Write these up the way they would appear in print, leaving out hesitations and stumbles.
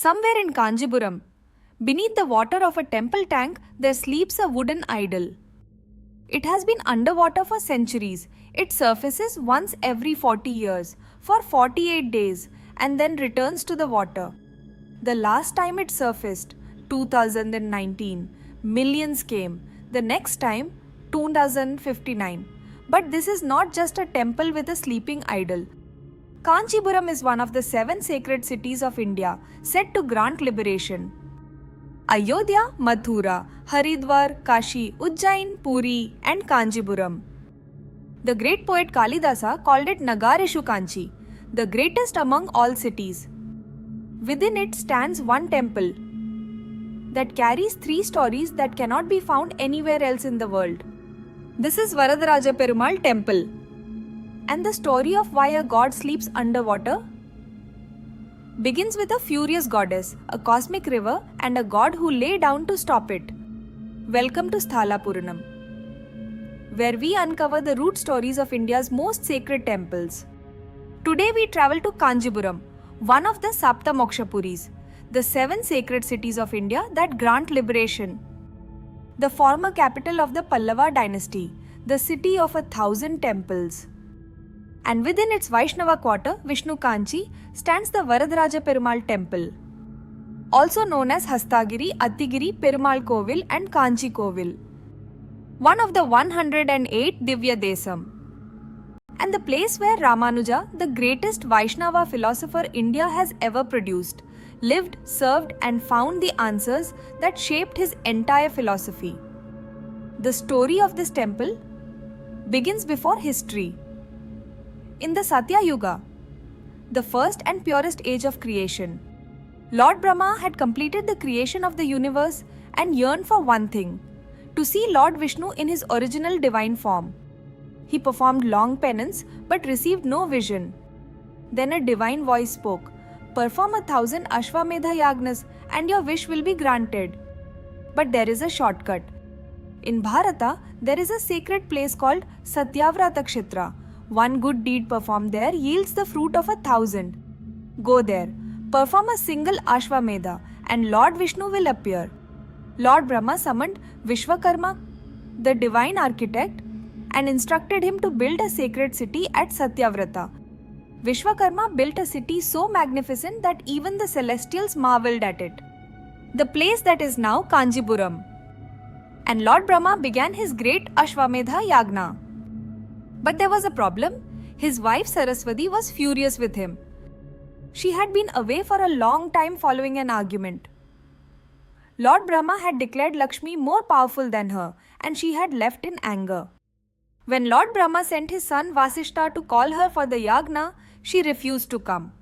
Somewhere in Kanchipuram, beneath the water of a temple tank, there sleeps a wooden idol. It has been underwater for centuries. It surfaces once every 40 years for 48 days and then returns to the water. The last time it surfaced, 2019, millions came. The next time, 2059. But this is not just a temple with a sleeping idol. Kanchipuram is one of the 7 sacred cities of India set to grant liberation. Ayodhya, Mathura, Haridwar, Kashi, Ujjain, Puri and Kanchipuram. The great poet Kalidasa called it Nagareshu Kanchi, the greatest among all cities. Within it stands one temple that carries 3 stories that cannot be found anywhere else in the world. This is Varadaraja Perumal Temple. And the story of why a god sleeps underwater begins with a furious goddess, a cosmic river, and a god who lay down to stop it. Welcome to Sthala Puranam, where we uncover the root stories of India's most sacred temples. Today we travel to Kanchipuram, one of the Sapta Mokshapuris, the 7 sacred cities of India that grant liberation. The former capital of the Pallava dynasty, the city of 1,000 temples. And within its Vaishnava quarter, Vishnu Kanchi, stands the Varadaraja Perumal Temple, also known as Hastagiri, Attigiri, Perumal Kovil and Kanchi Kovil, one of the 108 Divya Desam, and the place where Ramanuja, the greatest Vaishnava philosopher India has ever produced, lived, served and found the answers that shaped his entire philosophy. The story of this temple begins before history. In the Satya Yuga, the first and purest age of creation, Lord Brahma had completed the creation of the universe and yearned for one thing, to see Lord Vishnu in his original divine form. He performed long penance but received no vision. Then a divine voice spoke, "Perform 1,000 Ashvamedha yajnas and your wish will be granted." But there is a shortcut. In Bharata, there is a sacred place called Satyavrata Kshetra. One good deed performed there yields the fruit of 1,000. Go there, perform a single Ashvamedha and Lord Vishnu will appear. Lord Brahma summoned Vishwakarma, the divine architect, and instructed him to build a sacred city at Satyavrata. Vishwakarma built a city so magnificent that even the celestials marveled at it. The place that is now Kanchipuram. And Lord Brahma began his great Ashvamedha yajna. But there was a problem. His wife Saraswati was furious with him. She had been away for a long time following an argument. Lord Brahma had declared Lakshmi more powerful than her, and she had left in anger. When Lord Brahma sent his son Vasishtha to call her for the yajna, she refused to come.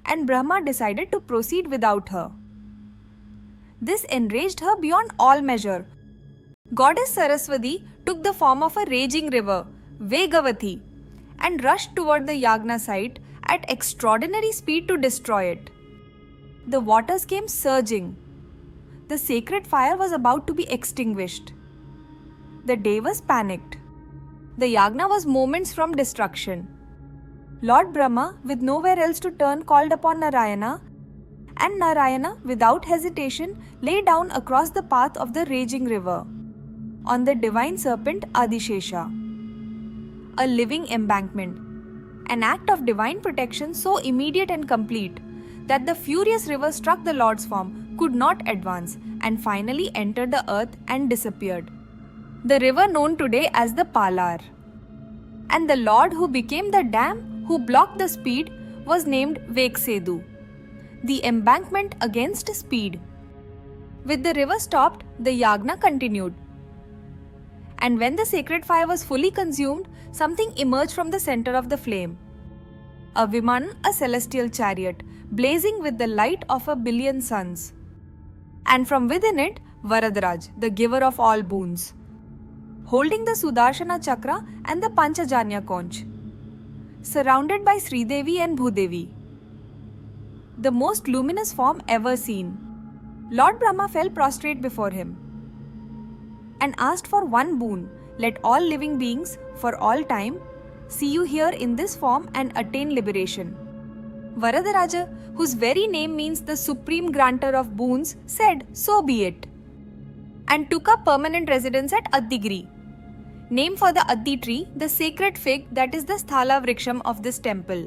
And Brahma decided to proceed without her. This enraged her beyond all measure. Goddess Saraswati took the form of a raging river, Vegavathi, and rushed toward the yajna site at extraordinary speed to destroy it. The waters came surging. The sacred fire was about to be extinguished. The devas panicked. The yajna was moments from destruction. Lord Brahma, with nowhere else to turn, called upon Narayana, and Narayana, without hesitation, lay down across the path of the raging river, on the divine serpent Adishesha, a living embankment, an act of divine protection so immediate and complete that the furious river struck the Lord's form, could not advance, and finally entered the earth and disappeared. The river known today as the Palar. And the Lord who became the dam, who blocked the speed, was named Vegasetu, the embankment against speed. With the river stopped, the yajna continued. And when the sacred fire was fully consumed, something emerged from the center of the flame. A Viman, a celestial chariot, blazing with the light of 1 billion suns. And from within it, Varadaraja, the giver of all boons, holding the Sudarshana Chakra and the Panchajanya conch, surrounded by Sridevi and Bhudevi. The most luminous form ever seen. Lord Brahma fell prostrate before him and asked for one boon: let all living beings, for all time, see you here in this form and attain liberation. Varadaraja, whose very name means the supreme granter of boons, said, "So be it," and took up permanent residence at Addigiri. Name for the Addi tree, the sacred fig that is the Sthala Vriksham of this temple.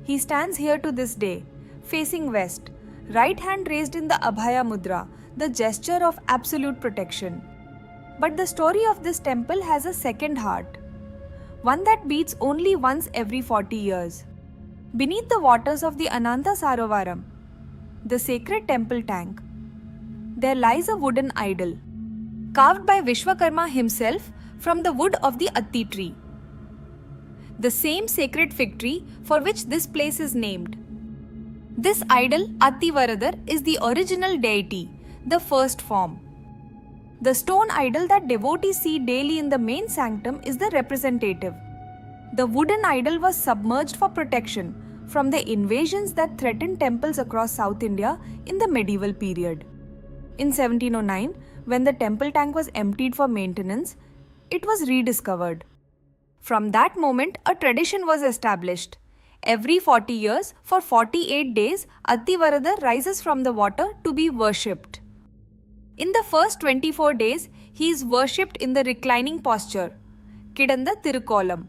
He stands here to this day, facing west, right hand raised in the Abhaya mudra, the gesture of absolute protection. But the story of this temple has a second heart, one that beats only once every 40 years. Beneath the waters of the Ananta Sarovaram, the sacred temple tank, there lies a wooden idol, carved by Vishwakarma himself from the wood of the Atti tree, the same sacred fig tree for which this place is named. This idol, Atti Varadar, is the original deity, the first form. The stone idol that devotees see daily in the main sanctum is the representative. The wooden idol was submerged for protection from the invasions that threatened temples across South India in the medieval period. In 1709, when the temple tank was emptied for maintenance, it was rediscovered. From that moment, a tradition was established. Every 40 years, for 48 days, Atti Varadar rises from the water to be worshipped. In the first 24 days, he is worshipped in the reclining posture, Kidanda Tirukolam.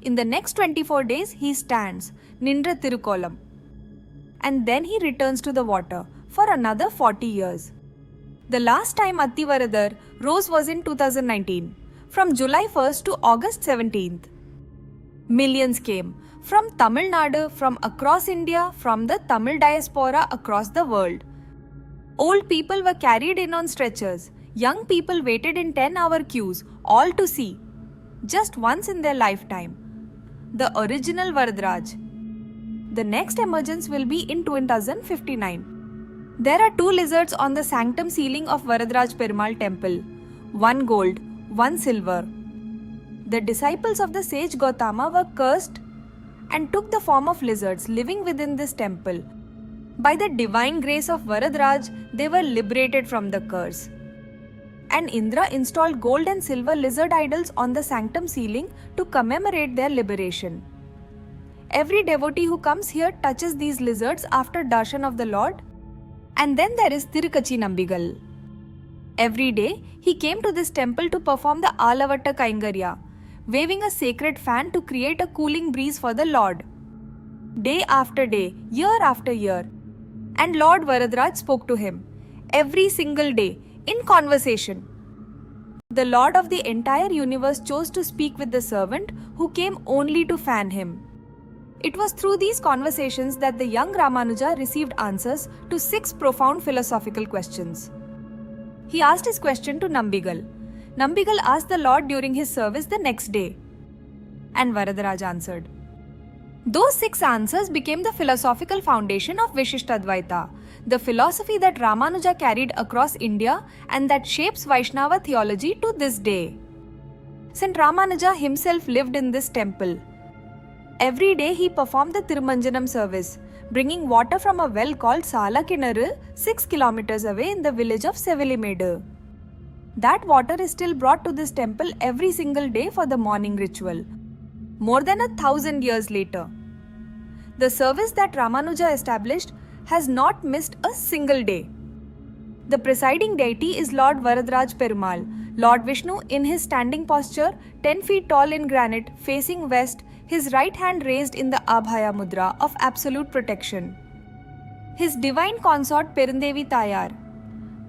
In the next 24 days, he stands, Nindra Tirukolam. And then he returns to the water for another 40 years. The last time Atti Varadar rose was in 2019, from July 1st to August 17th. Millions came from Tamil Nadu, from across India, from the Tamil diaspora across the world. Old people were carried in on stretchers. Young people waited in 10-hour queues, all to see, just once in their lifetime, the original Varadaraja. The next emergence will be in 2059. There are 2 lizards on the sanctum ceiling of Varadaraja Perumal Temple, 1 gold, 1 silver. The disciples of the sage Gautama were cursed and took the form of lizards living within this temple. By the divine grace of Varadaraja, they were liberated from the curse. And Indra installed gold and silver lizard idols on the sanctum ceiling to commemorate their liberation. Every devotee who comes here touches these lizards after darshan of the Lord. And then there is Tirukachi Nambigal. Every day, he came to this temple to perform the Alavatta Kaingarya, waving a sacred fan to create a cooling breeze for the Lord. Day after day, year after year, and Lord Varadaraja spoke to him, every single day, in conversation. The Lord of the entire universe chose to speak with the servant who came only to fan him. It was through these conversations that the young Ramanuja received answers to 6 profound philosophical questions. He asked his question to Nambigal. Nambigal asked the Lord during his service the next day, and Varadaraja answered. Those 6 answers became the philosophical foundation of Vishishtadvaita, the philosophy that Ramanuja carried across India and that shapes Vaishnava theology to this day. Saint Ramanuja himself lived in this temple. Every day he performed the Tirumanjanam service, bringing water from a well called Sala Kinaru 6 kilometers away in the village of Sevilimedu. That water is still brought to this temple every single day for the morning ritual, more than 1,000 years later. The service that Ramanuja established has not missed a single day. The presiding deity is Lord Varadaraja Perumal, Lord Vishnu in his standing posture, 10 feet tall in granite, facing west, his right hand raised in the Abhaya mudra of absolute protection. His divine consort Perandevi Tayar,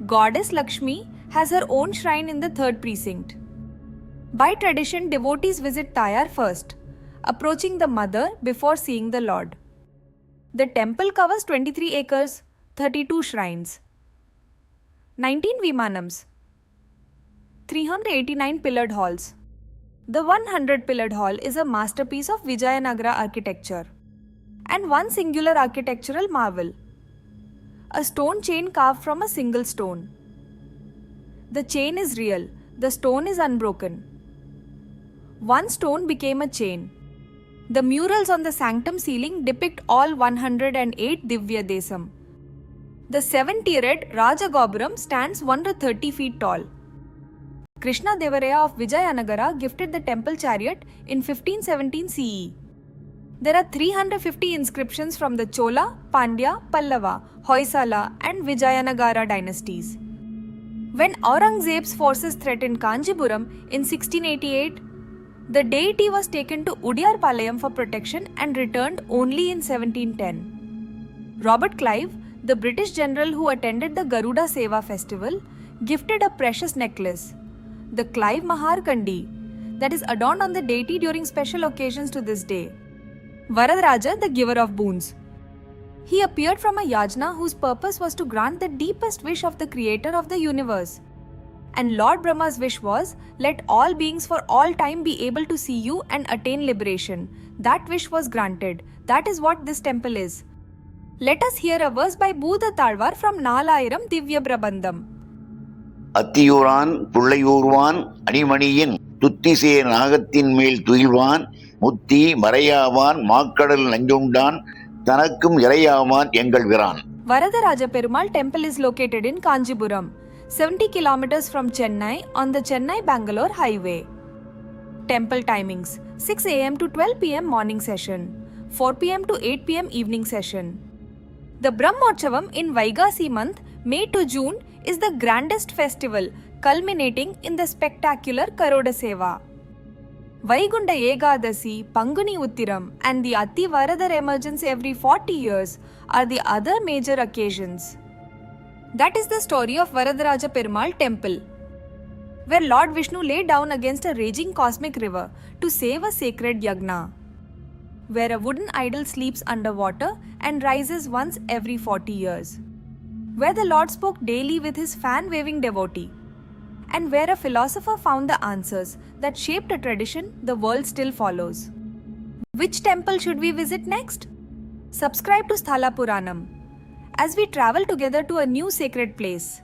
Goddess Lakshmi, has her own shrine in the 3rd precinct. By tradition, devotees visit Tayar first, approaching the mother before seeing the Lord. The temple covers 23 acres, 32 shrines, 19 Vimanams, 389 pillared halls. The 100 pillared hall is a masterpiece of Vijayanagara architecture and one singular architectural marvel, a stone chain carved from a single stone. The chain is real, the stone is unbroken. One stone became a chain. The murals on the sanctum ceiling depict all 108 Divya Desam. The 7-tiered Raja Gopuram stands 130 feet tall. Krishna Devaraya of Vijayanagara gifted the temple chariot in 1517 CE. There are 350 inscriptions from the Chola, Pandya, Pallava, Hoysala and Vijayanagara dynasties. When Aurangzeb's forces threatened Kanchipuram in 1688, the deity was taken to Udiyarpalayam for protection and returned only in 1710. Robert Clive, the British general who attended the Garuda Seva festival, gifted a precious necklace, the Clive Maharkandi, that is adorned on the deity during special occasions to this day. Varadaraja, the giver of boons. He appeared from a yajna whose purpose was to grant the deepest wish of the creator of the universe. And Lord Brahma's wish was, let all beings for all time be able to see you and attain liberation. That wish was granted. That is what this temple is. Let us hear a verse by Bhutatalvar from Nalayiram Divya Prabandham. Attiyuran, Pullayurvan, Animaniyin, Tuttise Nagathin Mel Tuilvan, Mutti, Marayavan, Makadal Nanjundan, Tanakum Yarayavan, Engal Viran. Varadaraja Perumal Temple is located in Kanchipuram, 70 kilometers from Chennai on the Chennai-Bangalore highway. Temple timings: 6 am to 12 pm morning session, 4 pm to 8 pm evening session. The Brahmotsavam in Vaigasi month, May to June, is the grandest festival, culminating in the spectacular Karoda Seva. Vaikunta Ekadasi, Panguni Uttiram and the Ati Varadara emergence every 40 years are the other major occasions. That is the story of Varadaraja Perumal Temple, where Lord Vishnu lay down against a raging cosmic river to save a sacred yajna, where a wooden idol sleeps underwater and rises once every 40 years, where the Lord spoke daily with his fan-waving devotee, and where a philosopher found the answers that shaped a tradition the world still follows. Which temple should we visit next? Subscribe to Sthala Puranam as we travel together to a new sacred place.